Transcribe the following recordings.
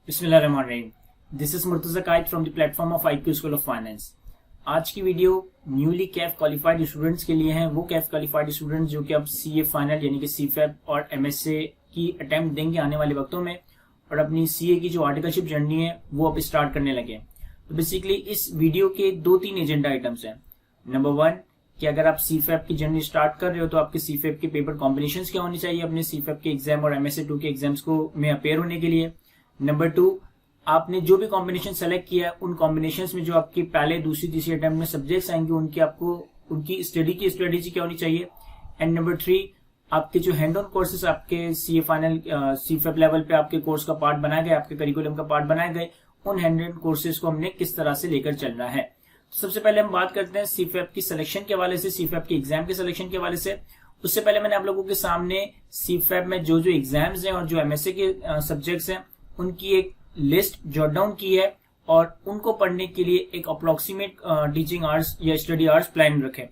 बिस्मिल्लाहिर्रहमानिर्रहीम। This is Murtaza Quaid from the platform of IQ school of finance. आज की video newly Kaif qualified students के लिए हैं। वो कैफ क्वालिफाइड स्टूडेंट्स जो कि अब CA फाइनल यानी कि CFAP और MSA की अटेम्प्ट देंगे आने वाले वक्तों में और अपनी CA की जो आर्टिकलशिप जर्नी है वो अब स्टार्ट करने लगे। तो बेसिकली इस वीडियो के 2-3 एजेंडा आइटम्स हैं। नंबर 1 कि अगर आप CFAP की जर्नी स्टार्ट कर रहे हो तो आपके CFAP के पेपर कॉम्बिनेशन क्या होनी चाहिए अपने CFAP के एग्जाम और MSA2 के एग्जाम्स को में अपेयर होने के लिए। नंबर 2, आपने जो भी कॉम्बिनेशन सेलेक्ट किया है उन कॉम्बिनेशंस में जो आपकी पहले दूसरी तीसरी अटेम्प्ट में सब्जेक्ट्स आएंगे उनकी स्टडी की स्ट्रेटेजी क्या होनी चाहिए। एंड नंबर 3, आपके जो हैंड ऑन कोर्सेज आपके CA फाइनल CFAP लेवल पे आपके कोर्स का पार्ट बनाए गए, आपके करिकुलम का पार्ट बनाए गए, उन हैंड ऑन कोर्सेज को हमने किस तरह से लेकर चलना है। तो सबसे पहले हम बात करते हैं CFAP की सिलेक्शन के हवाले से, CFAP के एग्जाम के सिलेक्शन के हवाले से। उससे पहले मैंने आप लोगों के सामने CFAP में जो जो एग्जाम्स हैं और जो MSA के सब्जेक्ट्स हैं उनकी एक लिस्ट जॉट डाउन की है और उनको पढ़ने के लिए एक अप्रोक्सीमेट टीचिंग आवर्स या स्टडी आवर्स प्लान रखे।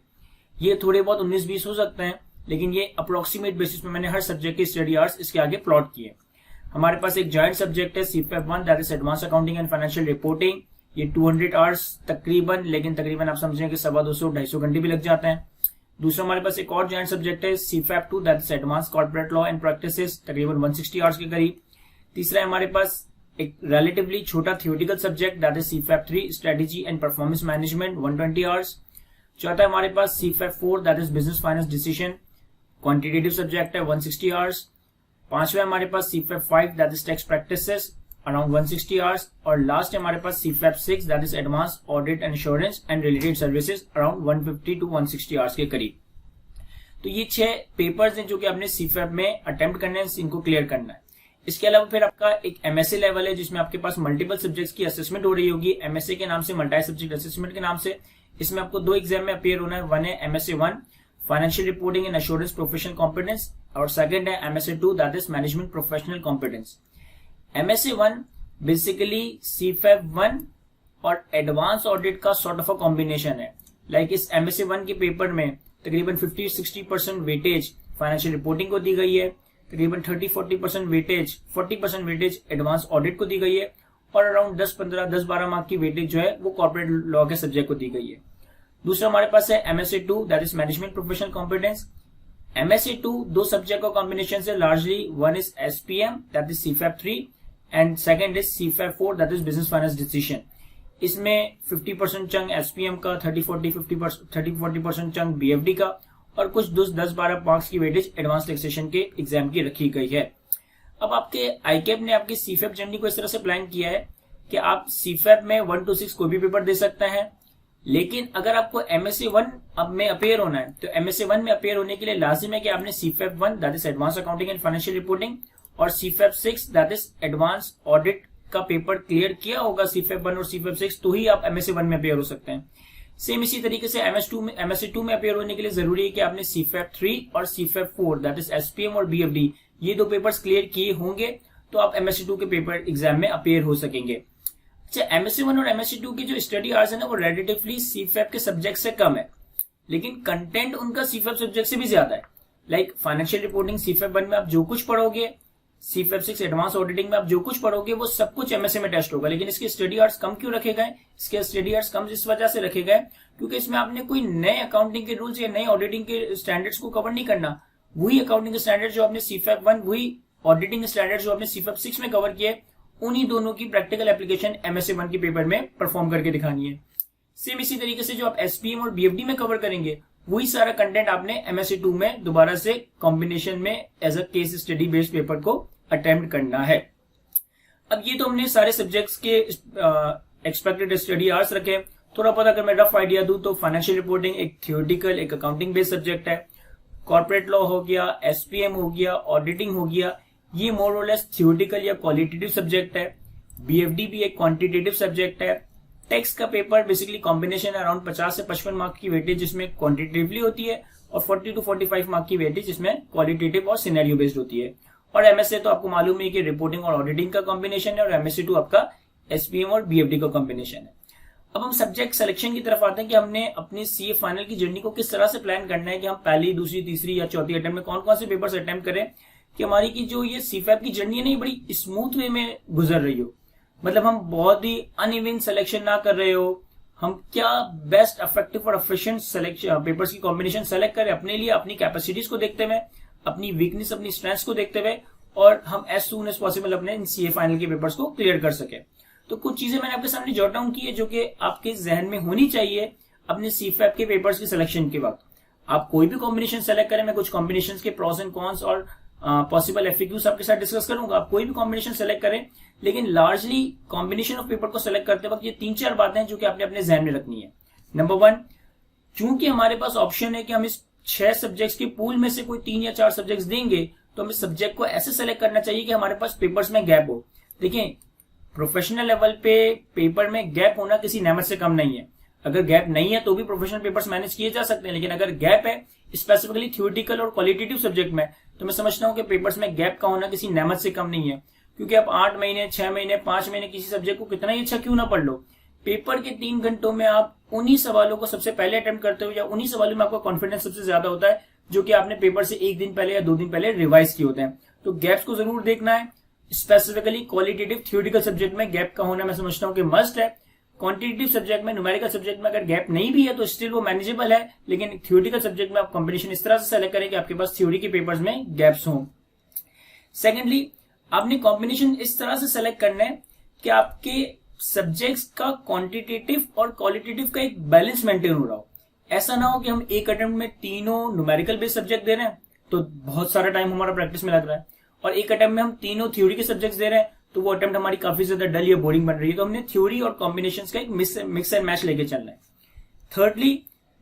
ये थोड़े बहुत 19-20 हो सकते हैं, लेकिन ये अप्रोक्सीमेट बेसिस पे मैंने हर सब्जेक्ट के स्टडी आवर्स इसके आगे प्लॉट किए। हमारे पास एक जॉइंट सब्जेक्ट है CFAP 1 that is advance accounting and financial reporting. ये 200 आवर्स तकरीबन, लेकिन तकरीबन आप समझें कि 250-250 घंटे भी लग जाते हैं। दूसरा हमारे पास एक और जॉइंट सब्जेक्ट है CFAP 2 that is advance corporate law and practices, तकरीबन 160 आवर्स के करीब। तीसरा हमारे पास एक रिलेटिवली छोटा theoretical subject that is CFAP 3 strategy and performance management, 120 hours. चौथा हमारे पास CFAP 4 that is business finance decision, quantitative subject है, 160 आवर्स। पांचवा हमारे पास CFAP 5 that is tax practices, around 160 hours. और लास्ट हमारे पास CFAP 6 that is advance audit and insurance and related services, around 150 to 160 hours के करीब। तो ये 6 पेपर्स हैं जो कि आपने CFAP में अटेम्प्ट करने हैं, इनको क्लियर करना है। इसके अलावा फिर आपका एक MSA लेवल है जिसमें आपके पास मल्टीपल सब्जेक्ट्स की असेसमेंट हो रही होगी, MSA के नाम से, मल्टी सब्जेक्ट असेसमेंट के नाम से। इसमें आपको 2 एग्जाम में अपेयर होना है। वन है MSA 1 financial reporting and assurance professional competence और सेकंड है MSA 2 that is management professional competence. MSA 1 basically CFAP 1 और एडवांस ऑडिट का सॉर्ट ऑफ अ कॉम्बिनेशन है। लाइक इस MSA 1 के पेपर में तकरीबन 50-60% वेटेज फाइनेंशियल रिपोर्टिंग को दी गई है, तकरीबन 30-40% वेटेज 40% वेटेज एडवांस ऑडिट को दी गई है और अराउंड 10-12 मार्क की वेटेज जो है वो कॉर्पोरेट लॉ के सब्जेक्ट को दी गई है। दूसरा हमारे पास है MSA 2 that is management professional competence. MSA 2 2 subject का कॉम्बिनेशन है largely. One is SPM that is CFAP 3 and second is CFAP 4 that is business finance decision. इसमें 50% चंक SPM का, 30-40% चंक BFD का और कुछ 10-12 मार्क्स की वेटेज एडवांस टैक्सेशन के exam की रखी गई है। अब आपके ICAP ने आपकी CFAP जर्नी को इस तरह से प्लान किया है कि आप CFAP में 1 to 6 कोई भी पेपर दे सकते हैं, लेकिन अगर आपको MSA 1 अब में अपेयर होना है तो MSA 1 में अपेयर होने के लिए लाजिम है कि आपने CFAP 1 that is advance accounting and financial reporting और CFAP 6 that is advance audit का पेपर क्लियर किया होगा CFAP 1 और CFAP 6, तो ही आप MSA 1 में अपेयर हो सकते हैं। सेम इसी तरीके से MSA 2 में अपेयर होने के लिए जरूरी है कि आपने CFAP 3 और CFAP 4 दैट इज SPM और BFD ये 2 पेपर्स क्लियर किए होंगे तो आप MSA 2 के पेपर एग्जाम में अपेयर हो सकेंगे। अच्छा, MSA 1 और MSA 2 की जो स्टडी आवर्स है ना वो रिलेटिवली CFAP के सब्जेक्ट से कम है, लेकिन कंटेंट उनका CFAP सब्जेक्ट से भी ज्यादा है। लाइक फाइनेंशियल रिपोर्टिंग CFAP 1 में आप जो कुछ पढ़ोगे, CFAP 6 एडवांस ऑडिटिंग में आप जो कुछ पढ़ोगे वो सब कुछ MSA में टेस्ट होगा, लेकिन इसके स्टडी आवर्स कम क्यों रखे गए? इसके स्टडी आवर्स कम इस वजह से रखे गए क्योंकि इसमें आपने कोई नए अकाउंटिंग के रूल्स या नए ऑडिटिंग के स्टैंडर्ड्स को कवर नहीं करना। वही अकाउंटिंग के स्टैंडर्ड जो आपने CFAP 1, वही ऑडिटिंग स्टैंडर्ड जो आपने CFAP 6 में कवर किए, उन्हीं दोनों की प्रैक्टिकल एप्लीकेशन MSA 1 के पेपर में परफॉर्म करके दिखानी है। सेम इसी तरीके से जो आप SPM और BFD में कवर करेंगे वही सारा कंटेंट आपने MSA 2 में दोबारा से कॉम्बिनेशन में as a case study based paper को अटेम्प्ट करना है। अब ये तो हमने सारे सब्जेक्ट्स के एक्सपेक्टेड स्टडी आवर्स रखे। थोड़ा पता अगर मैं रफ आइडिया दूं तो फाइनेंशियल रिपोर्टिंग एक थियोरेटिकल एक अकाउंटिंग बेस्ड सब्जेक्ट है, कॉर्पोरेट लॉ हो गया, SPM हो गया, ऑडिटिंग हो गया, ये मोर और लेस थियोरेटिकल या क्वालिटेटिव सब्जेक्ट है। BFD भी एक क्वांटिटेटिव सब्जेक्ट है। टैक्स का पेपर बेसिकली कॉम्बिनेशन अराउंड 50 से 55 मार्क की वेटेज जिसमें क्वांटिटेटिवली होती है और 40 to 45 मार्क की वेटेज जिसमें क्वालिटेटिव और सिनेरियो बेस्ड होती है। और MSA तो आपको मालूम है कि रिपोर्टिंग और ऑडिटिंग का कॉम्बिनेशन है और MSA 2 आपका SPM और BFD का कॉम्बिनेशन है। अब हम सब्जेक्ट सिलेक्शन की तरफ आते हैं कि हमने अपनी CA फाइनल की जर्नी को किस तरह से प्लान करना है कि हम पहली, दूसरी, तीसरी या चौथी अटेम्प्ट में कौन कौन से पेपर्स अटेम्प्ट करें कि हमारी की जो ये CFAP की जर्नी है ना ये बड़ी स्मूथ वे में गुजर रही हो। मतलब हम बहुत ही अनइवन सिलेक्शन ना कर रहे हो, हम क्या बेस्ट इफेक्टिव और एफिशिएंट सिलेक्शन पेपर्स की कॉम्बिनेशन सेलेक्ट करें अपने लिए, अपनी कैपेसिटीज को देखते हुए, अपनी वीकनेस अपनी स्ट्रेंथ्स को देखते हुए, और हम एज सून एज पॉसिबल अपने इन सीए फाइनल के पेपर्स को क्लियर कर सके। तो कुछ चीजें मैंने आपके सामने जॉट डाउन की है जो कि आपके जहन में होनी चाहिए अपने सीफैप के पेपर्स की सिलेक्शन के वक्त। आप कोई भी कॉम्बिनेशन सेलेक्ट करें, मैं कुछ कॉम्बिनेशन के प्रॉस एंड कॉन्स और पॉसिबल एफएक्यूज आपके साथ डिस्कस करूंगा। आप कोई भी कॉम्बिनेशन सेलेक्ट करें, लेकिन लार्जली कॉम्बिनेशन ऑफ पेपर को सेलेक्ट करते वक्त ये 3-4 बातें हैं जो कि आपने अपने जहन में रखनी है। नंबर 1, चूंकि हमारे पास ऑप्शन है कि हम इस 6 सब्जेक्ट्स के पूल में से कोई 3 या 4 सब्जेक्ट्स देंगे, तो हमें सब्जेक्ट को ऐसे सेलेक्ट करना चाहिए कि हमारे पास पेपर्स में गैप हो। देखिए, प्रोफेशनल लेवल पे पेपर में गैप होना किसी नेमत से कम नहीं है। अगर गैप नहीं है तो भी प्रोफेशनल पेपर्स मैनेज किए जा सकते हैं, लेकिन अगर गैप है स्पेसिफिकली थ्योरेटिकल और क्वालिटेटिव सब्जेक्ट में, तो मैं समझता हूं कि पेपर्स में गैप का होना किसी नेमत से कम नहीं है। क्योंकि आप 8 महीने 6 महीने 5 महीने किसी सब्जेक्ट को कितना ही अच्छा क्यों ना पढ़ लो, पेपर के 3 घंटों में आप उन्हीं सवालों को सबसे पहले अटेम्प्ट करते हो, या उन्हीं सवालों में आपका कॉन्फिडेंस सबसे ज्यादा होता है जो कि आपने पेपर से 1 दिन पहले या 2 दिन पहले रिवाइज किए होते हैं। तो गैप्स को जरूर देखना है। स्पेसिफिकली क्वालिटेटिव थ्योरेटिकल सब्जेक्ट में गैप का होना मैं समझता हूं कि मस्ट है। क्वांटिटेटिव सब्जेक्ट में, न्यूमेरिकल सब्जेक्ट में अगर गैप नहीं भी है तो स्टिल वो मैनेजेबल है, लेकिन थ्योरेटिकल सब्जेक्ट में आप कॉम्बिनेशन इस तरह से सेलेक्ट करें कि आपके पास थ्योरी के पेपर्स में गैप्स हों। सेकेंडली, आपने कॉम्बिनेशन इस तरह से सेलेक्ट करना है कि आपके सब्जेक्ट्स का क्वांटिटेटिव और क्वालिटेटिव का एक बैलेंस मेंटेन हो रहा हो। ऐसा ना हो कि हम एक अटेम्प्ट में तीनों न्यूमेरिकल बेस्ड सब्जेक्ट दे रहे हैं तो बहुत सारा टाइम हमारा प्रैक्टिस में लग रहा है, और एक अटेम्प्ट में हम तीनों थ्योरी के सब्जेक्ट्स दे रहे हैं तो वो अटेम्प्ट हमारी काफी ज्यादा डल या बोरिंग बन रही है। तो हमने थ्योरी और कॉम्बिनेशंस का एक मिक्स एंड मैच लेके चलना है। Thirdly,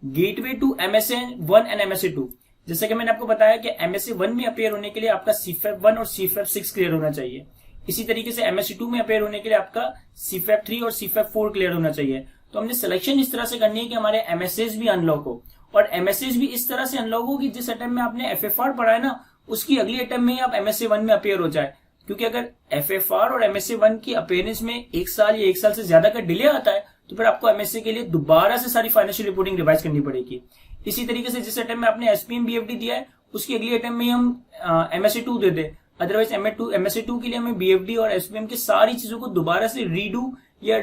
gateway to MSA 1 and MSA 2। जैसे कि मैंने आपको बताया कि एमएसए 1 में अपेयर होने के लिए आपका सीफैप 1 और सीफैप 6 क्लियर होना चाहिए। इसी तरीके से एमएसए 2 में अपेयर होने के लिए आपका सीफैप 3 और सीफैप 4 क्लियर होना चाहिए। तो हमने सिलेक्शन इस तरह से करनी है कि हमारे एमएसएस भी अनलॉक हो, और एमएसएस भी इस तरह से अनलॉक हो कि जिस अटेम्प्ट में आपने एफएफआर पढ़ा है ना, उसकी अगली अटेम्प्ट में ही आप एमएसए 1 में अपेयर हो जाए। क्योंकि अगर एफएफआर और एमएसए 1 की अपेयरेंस में 1 साल या 1 साल से ज्यादा का डिले आता है तो फिर आपको एमएसए के लिए दोबारा से सारी फाइनेंशियल रिपोर्टिंग रिवाइज करनी पड़ेगी। इसी तरीके से जिस अटेम्प्ट में आपने एसपीएम बीएफडी दिया है उसकी अगली अटेम्प्ट में हम एमएसए 2 दे दे, अदरवाइज एमएसए 2 के लिए हमें बीएफडी और एसपीएम की सारी चीजों को दोबारा से रीडू या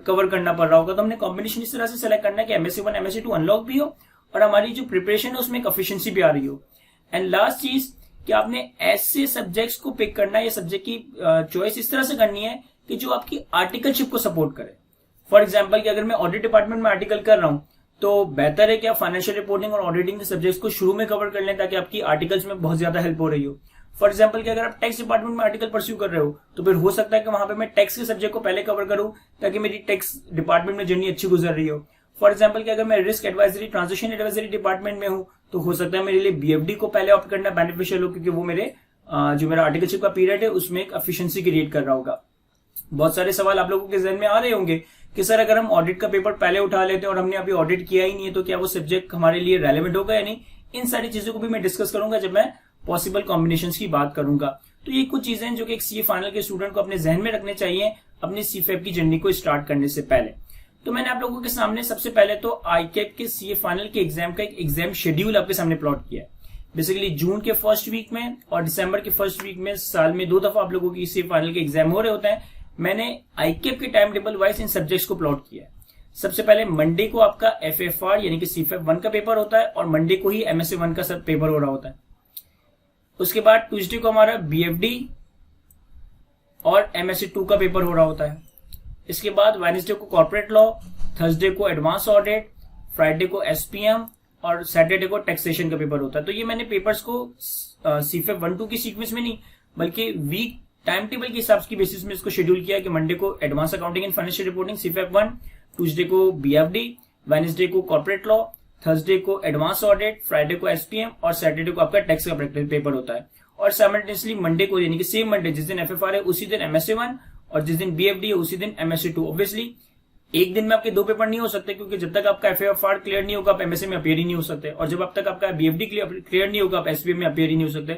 कवर करना पड़ रहा होगा। तो हमने कॉम्बिनेशन इस तरह से सेलेक्ट करना है कि एमएसए 1 एमएसए 2 अनलॉक भी हो और हमारी जो प्रिपरेशन है उसमें एक एफिशिएंसी भी आ रही हो। एंड लास्ट चीज कि आपने ऐसे सब्जेक्ट्स को पिक करना है, या सब्जेक्ट की चॉइस इस तरह से करनी है कि जो आपकी आर्टिकलशिप को सपोर्ट करे। फॉर एग्जांपल कि अगर मैं ऑडिट डिपार्टमेंट में आर्टिकल कर रहा हूं तो बेहतर है कि आप फाइनेंशियल रिपोर्टिंग और ऑडिटिंग के सब्जेक्ट्स को शुरू में कवर कर लें ताकि आपकी आर्टिकल्स में बहुत ज्यादा हेल्प हो रही हो। फॉर एग्जांपल कि अगर आप टैक्स डिपार्टमेंट में आर्टिकल परस्यू कर रहे हो तो फिर हो सकता है कि वहां पे मैं टैक्स के सब्जेक्ट को पहले कवर करूं ताकि मेरी टैक्स डिपार्टमेंट में जर्नी अच्छी गुजर रही हो। फॉर एग्जांपल कि अगर मैं risk advisory transaction advisory department में हूं तो हो सकता है मेरे लिए बीएफडी को पहले ऑप्ट करना बेनिफिशियल हो, क्योंकि वो मेरे जो मेरा आर्टिकलशिप का पीरियड है उसमें एक एफिशिएंसी क्रिएट कर रहा होगा। बहुत सारे सवाल आप लोगों के जहन में आ रहे होंगे कि सर अगर हम ऑडिट का पेपर पहले उठा लेते हैं और हमने अभी ऑडिट किया ही नहीं है तो क्या वो सब्जेक्ट हमारे लिए रेलेवेंट होगा या नहीं। इन सारी चीजों को भी मैं डिस्कस करूंगा जब मैं पॉसिबल कॉम्बिनेशंस की बात करूंगा। तो ये कुछ चीजें जो कि एक सीए फाइनल के स्टूडेंट को अपने जहन में रखने चाहिए अपने सीफैप की जर्नी को स्टार्ट करने से पहले। तो मैंने आप लोगों के सामने सबसे पहले तो आईकेप के सीए फाइनल के एग्जाम का एक एग्जाम शेड्यूल आपके सामने प्लॉट किया है। बेसिकली जून के फर्स्ट वीक में और दिसंबर के फर्स्ट वीक में साल में 2 दफा आप लोगों की सीए फाइनल के एग्जाम हो रहे होते हैं। मैंने आईकेप के टाइम टेबल वाइज इन सब्जेक्ट्स को प्लॉट किया है। सबसे पहले मंडे को आपका एफएफआर यानी कि सीफैप 1 का पेपर होता है और मंडे को ही एमएसए 1 का सब पेपर हो रहा होता है। उसके बाद ट्यूसडे को हमारा बीएफडी और एमएसए 2 का पेपर हो रहा होता है। इसके बाद वेडनेसडे को कॉर्पोरेट लॉ, थर्सडे को एडवांस ऑडिट, फ्राइडे को एसपीएम और सैटरडे को टैक्सेशन का पेपर होता है। तो ये मैंने पेपर्स को सीफैप 1-2 की सीक्वेंस में नहीं बल्कि वीक टाइम टेबल के हिसाब की बेसिस में इसको शेड्यूल किया कि मंडे को advance accounting and financial reporting CFAP 1, Tuesday को बीएफडी, वेडनेसडे को कॉर्पोरेट लॉ, थर्सडे को एडवांस ऑडिट, फ्राइडे को एसपीएम और सैटरडे को आपका टैक्स का पेपर होता है। और साइमल्टेनियसली मंडे को यानी कि सेम मंडे जिस दिन एफएफआर है उसी दिन एमएसए 1 और जिस दिन बीएफडी है उसी दिन एमएसए 2। ऑब्वियसली एक दिन में आपके 2 पेपर नहीं हो सकते क्योंकि जब तक आपका एफएफआर क्लियर नहीं होगा आप एमएसए में अपेयर ही नहीं हो सकते, और जब अब तक आपका बीएफडी क्लियर नहीं होगा आप एसपीएम में अपेयर ही नहीं हो सकते।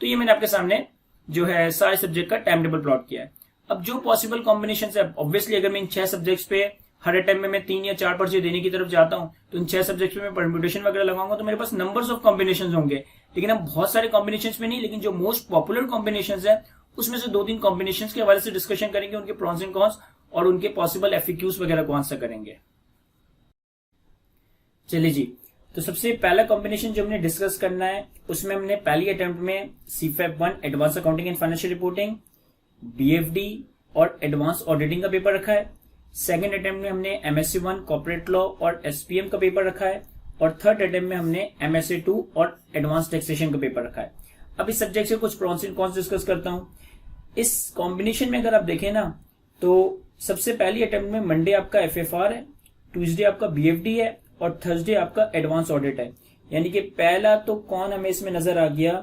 तो ये मैंने आपके सामने जो है सारे सब्जेक्ट का टाइम टेबल प्लॉट किया है। अब जो पॉसिबल कॉम्बिनेशन है, ऑब्वियसली अगर मैं इन 6 सब्जेक्ट्स पे हर अटेम्प्ट में मैं 3 या 4 पर्चे देने की तरफ जाता हूं तो इन 6 सब्जेक्ट्स में मैं परम्यूटेशन वगैरह लगाऊंगा तो मेरे पास नंबर्स ऑफ कॉम्बिनेशन होंगे, लेकिन अब बहुत सारे कॉम्बिनेशन में नहीं, लेकिन जो मोस्ट पॉपुलर कॉम्बिनेशन है उसमें से 2-3 कॉम्बिनेशंस के हवाले से डिस्कशन करेंगे, उनके प्रॉन्स एंड कॉन्स और उनके पॉसिबल एफएक्यूज वगैरह को आंसर करेंगे। चलिए जी, तो सबसे पहला कॉम्बिनेशन जो हमने डिस्कस करना है उसमें हमने पहली अटेम्प्ट में सीफैप 1 advance accounting and financial reporting, BFD और एडवांस ऑडिटिंग का पेपर रखा है। सेकंड अटेम्प्ट में हमने एमएससी 1 कॉर्पोरेट लॉ और एसपीएम का पेपर रखा है और थर्ड अटेम्प्ट में हमने एमएससी 2 और एडवांस टैक्सेशन का पेपर रखा है। अब इस सब्जेक्ट से कुछ प्रॉन्स एंड कॉन्स डिस्कस करता हूं। इस कॉम्बिनेशन में अगर आप देखें ना तो सबसे पहली अटेम्प्ट में मंडे आपका एफएफआर है, ट्यूसडे आपका बीएफडी है और थर्सडे आपका एडवांस ऑडिट है। यानी कि पहला तो कौन हमें इसमें नजर आ गया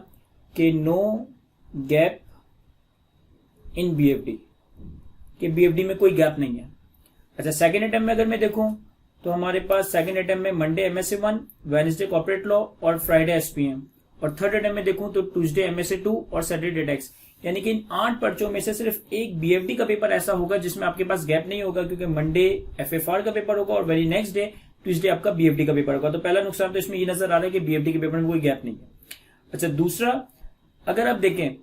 कि नो गैप इन बीएफडी, कि बीएफडी में कोई गैप नहीं है। अच्छा, सेकंड अटेम्प्ट में अगर मैं देखूं तो हमारे पास सेकंड अटेम्प्ट में Monday MSc 1, Wednesday corporate law और फ्राइडे एसपीएम, और थर्ड अटेम्प्ट में देखूं तो ट्यूसडे एमएससी 2 और सैटरडे टैक्स। यानी कि इन 8 पर्चों में से सिर्फ एक बीएफडी का पेपर ऐसा होगा जिसमें आपके पास गैप नहीं होगा, क्योंकि मंडे एफएफआर का पेपर होगा और वेरी नेक्स्ट डे ट्यूसडे आपका बीएफडी का पेपर होगा। तो पहला नुकसान तो इसमें ये नजर आ रहा है कि बीएफडी के पेपर में कोई गैप नहीं है। अच्छा, दूसरा, अगर आप देखें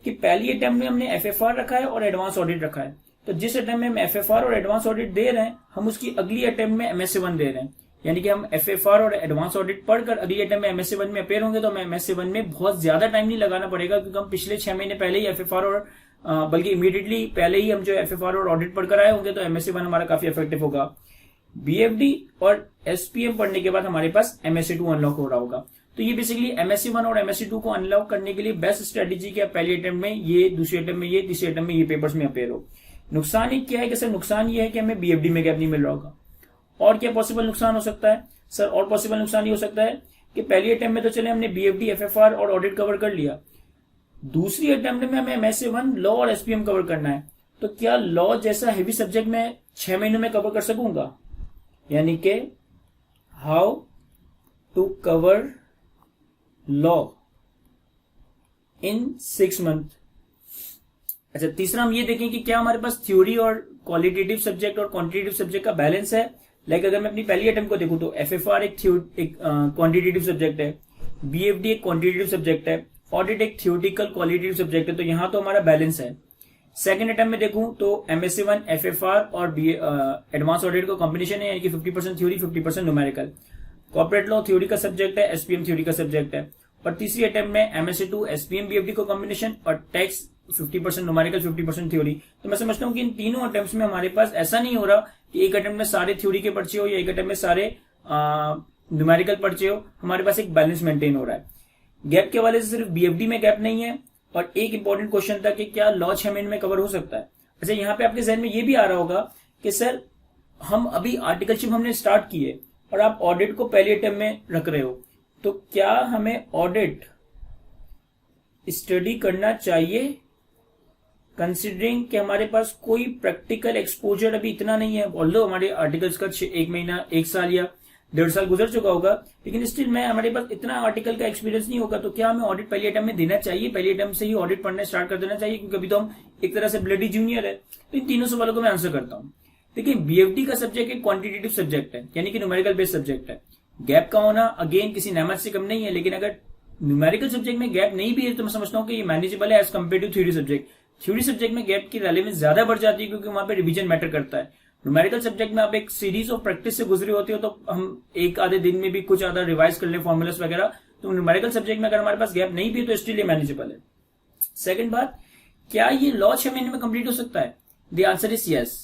कि पहली अटेम्प्ट में हमने एफएफआर रखा है और एडवांस ऑडिट रखा है, तो जिस अटेम्प्ट में हम एफएफआर और एडवांस ऑडिट दे रहे हैं हम उसकी अगली अटेम्प्ट में एमएससी 1 दे रहे हैं। यानी कि हम एफएफआर और एडवांस ऑडिट पढ़कर अगली अटेम्प्ट में एमएससी 1 में अपेयर होंगे तो हमें एमएससी 1 में बहुत ज्यादा टाइम नहीं लगाना पड़ेगा, क्योंकि हम पिछले 6 महीने पहले ही एफएफआर और बल्कि इमीडिएटली पहले ही हम जो एफएफआर और ऑडिट पढ़कर आए होंगे, तो एमएससी 1 हमारा काफी इफेक्टिव होगा। बीएफडी और एसपीएम पढ़ने के बाद हमारे पास एमएससी 2 अनलॉक हो रहा होगा। तो ये बेसिकली एमएससी 1 और एमएससी 2 को अनलॉक करने के लिए बेस्ट स्ट्रेटेजी कि आप पहली अटेम्प्ट में ये, दूसरी अटेम्प्ट में ये, तीसरी अटेम्प्ट में ये पेपर्स में अपेयर हो। नुकसान ही क्या है कि सर, नुकसान ये है कि हमें बीएफडी में गैप नहीं मिल रहा होगा। और क्या पॉसिबल नुकसान हो सकता है सर? और पॉसिबल नुकसान ये हो सकता है कि पहली अटेम्प्ट में तो चले हमने बीएफडी, एफएफआर और ऑडिट कवर कर लिया, दूसरी अटेम्प्ट में हमें एमएससी 1 लॉ और एसपीएम कवर करना है। तो क्या लॉ जैसा हेवी सब्जेक्ट में 6 महीनों में कवर कर सकूंगा? यानी कि how to cover law in 6 month. अच्छा, तीसरा हम ये देखें कि क्या हमारे पास थ्योरी और क्वालिटेटिव सब्जेक्ट और क्वांटिटेटिव सब्जेक्ट का बैलेंस है। लाइक अगर मैं अपनी पहली अटेम्प्ट को देखूं तो एफएफआर एक क्वांटिटेटिव सब्जेक्ट है, बीएफडी एक क्वांटिटेटिव सब्जेक्ट है, ऑडिट एक थ्योरेटिकल क्वालिटेटिव सब्जेक्ट है, तो यहां तो हमारा बैलेंस है। सेकंड अटेम्प्ट में देखूं तो एमएससी 1 एफएफआर और एडवांस ऑडिट का कॉम्बिनेशन है, यानी कि 50% theory 50% numerical. Corporate law theory का सब्जेक्ट है, एसपीएम थ्योरी का सब्जेक्ट है। और तीसरी अटेम्प्ट में एमएससी 2 एसपीएम बीएफडी को कॉम्बिनेशन और टैक्स 50% न्यूमेरिकल 50% थ्योरी। तो मैं समझता हूं कि इन तीनों अटेम्प्ट्स में हमारे पास ऐसा नहीं हो रहा कि एक अटेम्प्ट में सारे थ्योरी के पर्चे हो या एक अटेम्प्ट में सारे न्यूमेरिकल पर्चे हो, हमारे पास एक बैलेंस मेंटेन हो रहा है। गैप के हवाले से सिर्फ बीएफडी में गैप नहीं है, और एक इंपॉर्टेंट क्वेश्चन था कि क्या लॉ 6 महीने में कवर हो सकता है। अच्छा, यहाँ पे आपके जहन में ये भी आ रहा होगा कि सर हम अभी आर्टिकलशिप हमने स्टार्ट की है और आप ऑडिट को पहले अटेम्प्ट में रख रहे हो, तो क्या हमें ऑडिट स्टडी करना चाहिए कंसिडरिंग कि हमारे पास कोई प्रैक्टिकल एक्सपोजर अभी इतना नहीं है। ऑल्दो हमारे आर्टिकल्स का 1 महीना, 1 साल या 1.5 साल गुजर चुका होगा, लेकिन स्टिल मैं हमारे पास इतना आर्टिकल का एक्सपीरियंस नहीं होगा। तो क्या हमें ऑडिट पहली अटेम्प्ट में देना चाहिए? पहली अटेम्प्ट से ही ऑडिट पढ़ना स्टार्ट कर देना चाहिए? क्योंकि अभी तो हम एक तरह से ब्लडी जूनियर है। तो इन तीनों सवालों को मैं आंसर करता हूं। देखिए, बीएफडी का सब्जेक्ट एक क्वांटिटेटिव सब्जेक्ट है, यानी कि न्यूमेरिकल बेस्ड सब्जेक्ट है। गैप का होना अगेन किसी नेमत से कम नहीं है, लेकिन अगर न्यूमेरिकल सब्जेक्ट में गैप नहीं भी है तो मैं समझता हूं कि ये मैनेजेबल है as compare to theory subject. Theory subject में गैप की रेलेवेंस ज्यादा बढ़ जाती है, क्योंकि वहां पे रिवीजन मैटर करता है। न्यूमेरिकल सब्जेक्ट में आप एक सीरीज ऑफ प्रैक्टिस से गुजरे होते हो, तो हम एक आधे दिन में भी कुछ ज्यादा रिवाइज कर ले फॉर्मुलास वगैरह। तो न्यूमेरिकल सब्जेक्ट में अगर हमारे पास गैप नहीं भी है तो स्टिल ये मैनेजेबल है। सेकंड बात, क्या ये लॉ 6 महीने में कंप्लीट हो सकता है? The answer is yes.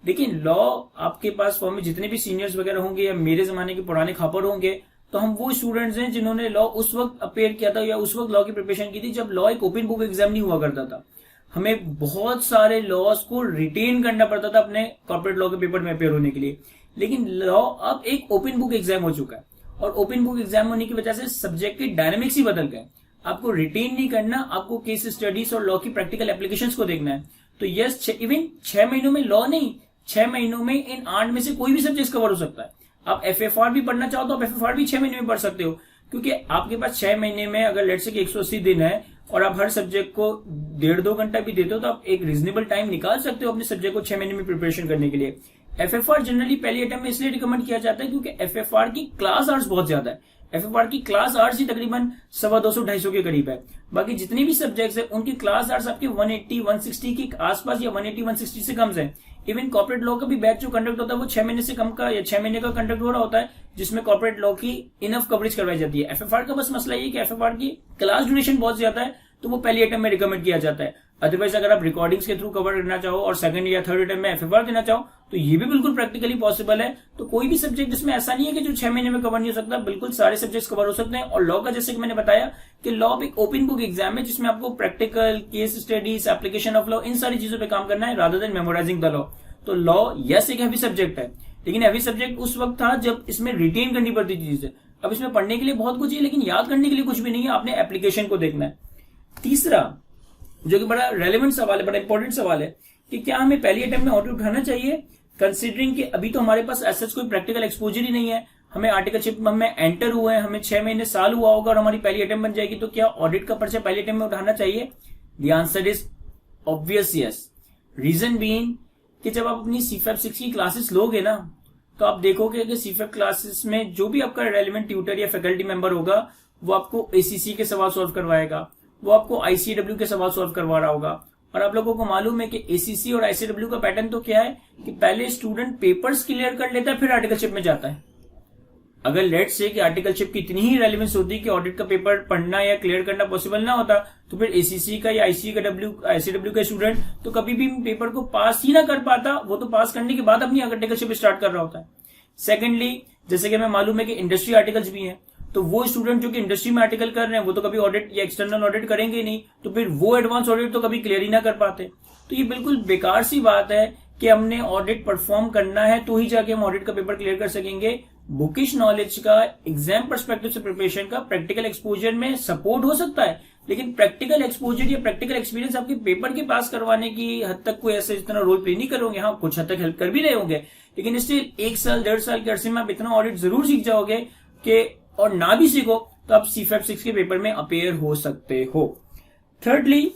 देखिए, लॉ आपके पास फॉर्म में जितने भी सीनियर्स वगैरह होंगे या मेरे जमाने के पुराने खापर होंगे, तो हम वो स्टूडेंट्स हैं जिन्होंने लॉ उस वक्त अपेयर किया था या उस वक्त लॉ की प्रिपरेशन की थी जब लॉ एक ओपन बुक एग्जाम नहीं हुआ करता था। हमें बहुत सारे लॉस को रिटेन करना पड़ता था अपने कॉर्पोरेट लॉ के पेपर में अपेयर होने के लिए। लेकिन लॉ अब एक ओपन बुक एग्जाम हो चुका है, और ओपन बुक एग्जाम होने की वजह से सब्जेक्ट के डायनेमिक्स ही बदल गए। आपको रिटेन नहीं करना, आपको केस स्टडीज और लॉ की प्रैक्टिकल एप्लीकेशंस को देखना है। तो यस, इवन 6 महीनों में लॉ नहीं, 6 महीनों में इन 8 में से कोई भी सब्जेक्ट कवर हो सकता है। आप एफएफआर भी पढ़ना चाहो तो आप एफएफआर भी 6 महीने में पढ़ सकते हो, क्योंकि आपके पास 6 महीने में अगर लेट से 180 दिन है और आप हर सब्जेक्ट को 1.5-2 घंटा भी देते हो, तो आप एक रीजनेबल टाइम निकाल सकते हो अपने सब्जेक्ट को 6 महीने में प्रिपरेशन करने के लिए। एफएफआर जनरली पहली अटेम्प्ट में इसलिए रिकमेंड किया जाता है क्योंकि एफएफआर की क्लास आवर्स बहुत ज्यादा है। एफएफआर की क्लास आवर्स ही तकरीबन 250-250 के करीब है। बाकी जितने भी सब्जेक्ट्स है उनकी क्लास आवर्स आपके 180-160 के आसपास या 180-160 से कम है। इवन कॉर्पोरेट लॉ का भी बैच जो कंडक्ट होता है वो 6 महीने से कम का या 6 महीने का कंडक्ट हो रहा होता है, जिसमें कॉर्पोरेट लॉ की इनफ कवरेज करवाई जाती है। एफएफआर का बस मसला ये कि एफएफआर की क्लास ड्यूरेशन बहुत ज्यादा है, तो वो पहली अटेम्प्ट में रिकमेंड किया जाता है। अदरवाइज अगर आप रिकॉर्डिंग्स के थ्रू कवर करना चाहो और सेकंड या थर्ड अटेम्प्ट में एफएफआर देना चाहो तो ये भी बिल्कुल प्रैक्टिकली पॉसिबल है। तो कोई भी सब्जेक्ट इसमें ऐसा नहीं है कि जो 6 महीने में कवर नहीं हो सकता, बिल्कुल सारे सब्जेक्ट्स कवर हो सकते हैं। और लॉ का जैसे कि मैंने बताया कि लॉ एक ओपन बुक एग्जाम है जिसमें आपको practical, case studies, application of law, इन सारी चीजों पर काम करना है rather than memorising the law. तो लॉ यस एक हैवी सब्जेक्ट है, लेकिन हैवी सब्जेक्ट उस वक्त था जब इसमें रिटेन करनी पड़ती थी चीजें। अब इसमें पढ़ने के लिए बहुत कुछ है लेकिन याद करने के लिए कुछ भी नहीं है, आपने एप्लीकेशन को देखना है। तीसरा जो कि बड़ा रेलेवेंट सवाल है, बड़ा इंपॉर्टेंट सवाल है कि क्या हमें पहली अटेम्प्ट में ऑडिट उठाना चाहिए, कंसिडरिंग कि अभी तो हमारे पास ऐसा कोई प्रैक्टिकल एक्सपोजर ही नहीं है। हमें आर्टिकलशिप में एंटर हुए हैं, हमें 6 महीने साल हुआ होगा और हमारी पहली अटेम्प्ट बन जाएगी, तो क्या ऑडिट का पर्चा पहली अटेम्प्ट में उठाना चाहिए? The answer is obvious yes. Reason being कि जब आप अपनी सीफैप 6 की क्लासेस लोगे ना तो आप देखोगे कि सीफैप क्लासेस में जो भी आपका रेलेवेंट ट्यूटर या फैकल्टी मेंबर होगा वो आपको एसीसी के सवाल सॉल्व करवाएगा, वो आपको आईसीडब्ल्यू के सवाल सॉल्व करवा रहा होगा। और आप लोगों को मालूम है कि एसीसी और आईसीडब्ल्यू का पैटर्न तो क्या है कि पहले स्टूडेंट पेपर्स क्लियर कर लेता है फिर आर्टिकलशिप में जाता है। अगर लेट से कि आर्टिकलशिप की इतनी ही रेलेवेंस होती कि ऑडिट का पेपर पढ़ना या क्लियर करना पॉसिबल ना होता तो फिर एसीसी का या आईसीडब्ल्यू का स्टूडेंट तो कभी भी पेपर को पास ही ना कर पाता, वो तो पास करने के बाद अपनी आर्टिकलशिप स्टार्ट कर रहा होता है। सेकेंडली, जैसे कि हमें मालूम है कि इंडस्ट्री आर्टिकल्स भी हैं, तो वो स्टूडेंट जो कि इंडस्ट्री में आर्टिकल कर रहे हैं वो तो कभी ऑडिट या एक्सटर्नल ऑडिट करेंगे नहीं, तो फिर वो एडवांस ऑडिट तो कभी क्लियर ही ना कर पाते। तो ये बिल्कुल बेकार सी बात है कि हमने ऑडिट परफॉर्म करना है तो ही जाके हम ऑडिट का पेपर क्लियर कर सकेंगे। बुकिश नॉलेज का, एग्जाम पर्सपेक्टिव से प्रिपरेशन का प्रैक्टिकल एक्सपोजर में सपोर्ट हो सकता है, लेकिन प्रैक्टिकल एक्सपोजर या प्रैक्टिकल एक्सपीरियंस आपके पेपर के पास करवाने की हद तक कोई ऐसे इतना रोल प्ले नहीं करोगे। हाँ, कुछ हद तक हेल्प कर भी रहे होंगे, लेकिन स्टिल 1 साल 1.5 साल के अरसे में आप इतना ऑडिट जरूर सीख जाओगे कि, और ना भी सीखो तो आप सीफैप 6 के पेपर में अपेयर हो सकते हो। थर्डली,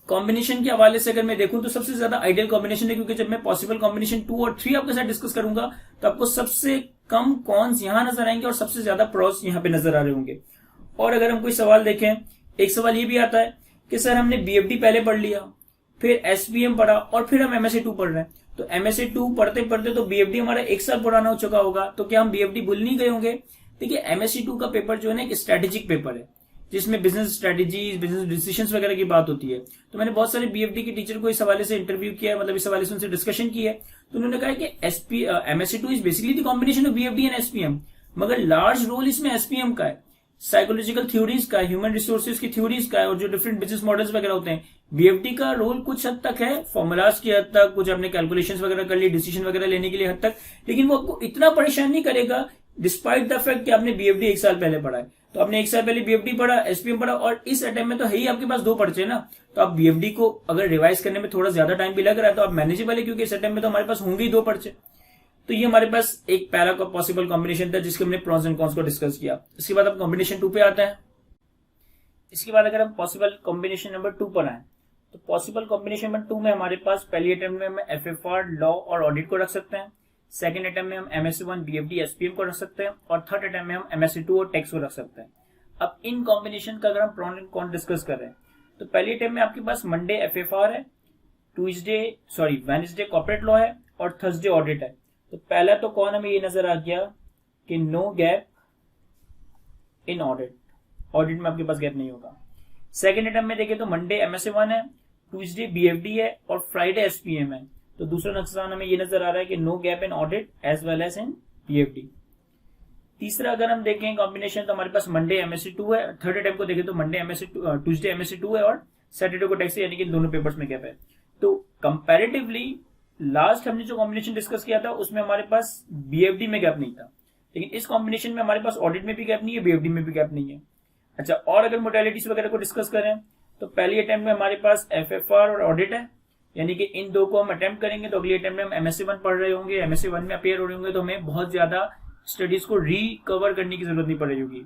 कॉम्बिनेशन के हवाले से अगर मैं देखूं तो सबसे ज्यादा आइडियल कॉम्बिनेशन है, क्योंकि जब मैं पॉसिबल कॉम्बिनेशन 2 और 3 आपके साथ डिस्कस करूंगा तो आपको सबसे कम कॉन्स यहां नजर आएंगे और सबसे ज्यादा प्रोस यहां पे नजर आ रहे होंगे। और अगर हम कोई सवाल देखें, एक सवाल ये भी आता है कि सर हमने बीएफडी पहले पढ़ लिया, फिर एसपीएम पढ़ा और फिर हम एमएसए 2 पढ़ रहे हैं, तो एमएसए 2 पढ़ते पढ़ते तो बीएफडी हमारा 1 साल पुराना हो चुका होगा, तो क्या हम बीएफडी भूल नहीं गए होंगे? देखिए, एमएससी 2 का पेपर जो है ना एक स्ट्रेटेजिक पेपर है जिसमें बिजनेस स्ट्रेटेजीज, बिजनेस डिसीजंस वगैरह की बात होती है। तो मैंने बहुत सारे बीएफडी के टीचर को इस हवाले से इंटरव्यू किया है, मतलब इस हवाले से उनसे डिस्कशन की है, तो उन्होंने कहा कि MSc 2 is basically the combination of BFD and SPM, मगर लार्ज रोल इसमें एसपीएम का है, साइकोलॉजिकल थ्योरीज का, ह्यूमन रिसोर्सेज की थ्योरीज का है, और जो डिफरेंट बिजनेस मॉडल्स वगैरह होते हैं। बीएफडी का रोल कुछ हद तक है, फॉर्मुलाज की हद तक, कुछ अपने कैलकुलेशंस वगैरह कर लिए, डिसीजन वगैरह लेने के लिए हद तक, लेकिन वो आपको इतना परेशान नहीं करेगा डिस्पाइट द फैक्ट कि आपने बीएफडी 1 साल पहले पढ़ा है। तो आपने 1 साल पहले बीएफडी पढ़ा, एसपीएम पढ़ा, और इस अटेम्प्ट में तो है ही आपके पास 2 पर्चे ना, तो आप बीएफडी को अगर रिवाइज करने में थोड़ा ज्यादा टाइम भी लग रहा है तो आप मैनेजेबल है, क्योंकि इस अटेम्प्ट में तो हमारे पास होंगे ही 2 पर्चे। तो ये हमारे पास एक पहला पॉसिबल कॉम्बिनेशन था जिसके हमने प्रॉन्स एंड कॉन्स को डिस्कस किया। इसके बाद अब कॉम्बिनेशन 2 पे आते हैं। इसके बाद अगर हम पॉसिबल कॉम्बिनेशन नंबर 2 पर आए तो पॉसिबल कॉम्बिनेशन नंबर 2 में हमारे पास पहली अटेम्प्ट में हम एफएफआर, लॉ और ऑडिट को रख सकते हैं, सेकंड अटेम्प्ट में हम एमएससी 1 बीएफडी एसपीएम को रख सकते हैं, और थर्ड अटेम्प्ट में हम एमएससी 2 और टैक्स को रख सकते हैं। अब इन कॉम्बिनेशन का अगर हम प्रॉन एंड कॉन डिस्कस कर रहे हैं तो पहली अटेम्प्ट में आपके पास मंडे एफएफआर है, वेडनेसडे कॉर्पोरेट लॉ है और थर्सडे ऑडिट है। तो पहला तो कौन हमें ये नजर आ गया कि no gap in audit, audit में आपके पास गैप नहीं होगा। सेकंड अटेम्प्ट में देखें तो मंडे एमएसए 1 है, ट्यूसडे बीएफडी है और फ्राइडे एसपीएम है। तो दूसरा नुकसान हमें ये नजर आ रहा है कि no gap in audit as well as in BFD. तीसरा अगर हम देखें कॉम्बिनेशन तो हमारे पास मंडे एमएससी 2 है, थर्ड अटेम्प्ट को देखें तो मंडे एमएससी ट्यूसडे एमएससी 2 है और सैटरडे को टैक्स है, यानी कि दोनों पेपर्स में गैप है। तो कंपैरेटिवली लास्ट हमने जो कॉम्बिनेशन डिस्कस किया था उसमें हमारे पास बीएफडी में गैप नहीं था, लेकिन इस कॉम्बिनेशन में हमारे पास ऑडिट में भी गैप नहीं है, बीएफडी में भी गैप नहीं है। अच्छा, और अगर मोडेलिटीज वगैरह को डिस्कस करें तो पहली अटेम्प्ट में हमारे पास एफएफआर और ऑडिट है, यानी कि इन 2 को हम अटेम्प्ट करेंगे तो अगली अटेम्प्ट में हम एमएससी 1 पढ़ रहे होंगे, एमएससी 1 में अपेयर हो रहे होंगे, तो हमें बहुत ज्यादा स्टडीज को रिकवर करने की जरूरत नहीं पड़ रही होगी।